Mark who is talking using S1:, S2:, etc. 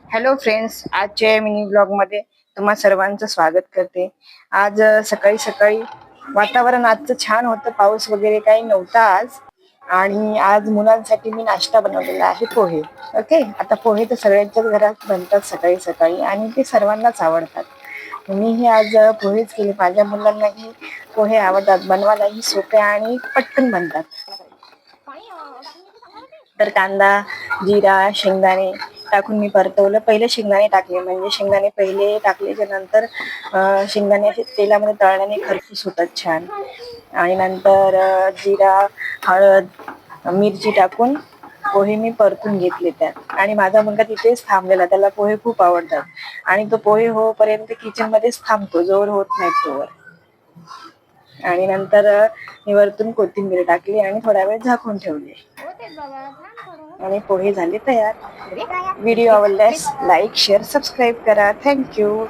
S1: Hello friends, आजच्या mini blog मध्ये तुम्हा सर्वांचं स्वागत करते. आज सकाळी सकाळी वातावरण आजचं छान होतं, पाऊस वगैरे काही नव्हता आज. आणि आज मुलांसाठी मी नाश्ता बनवलेला आहे, पोहे. ओके, आता पोहे तर सगळ्यांच्याच घरात बनतात सकाळी सकाळी आणि ते सर्वांनाच आवडतात. मीही आज पोहेच केले. माझ्या मुलांनाही पोहे आवडतात, बनवायलाही सोपे आणि पटकन बनतात. तर कांदा, जिरा, शेंगदाणे टाकून मी परतवलं. पहिले शेंगदाणे टाकले, म्हणजे शेंगदाणे पहिले टाकल्याच्या नंतर शेंगदाणे असे तेलामध्ये तळल्याने खरपूस होतात छान. आणि नंतर जिरा, हळद, मिरची टाकून पोहे मी परतून घेतले त्यात. आणि माझा मुलगा तिथेच थांबलेला, त्याला पोहे खूप आवडतात आणि तो पोहे होईपर्यंत किचन मध्येच थांबतो, जोर होत नाही तोवर. आणि नंतर मी वरतून कोथिंबीर टाकली आणि थोडा वेळ झाकून ठेवले आणि पोहे झाले तयार. व्हिडिओ आवडल्यास लाईक, शेअर, सबस्क्राईब करा. थँक्यू.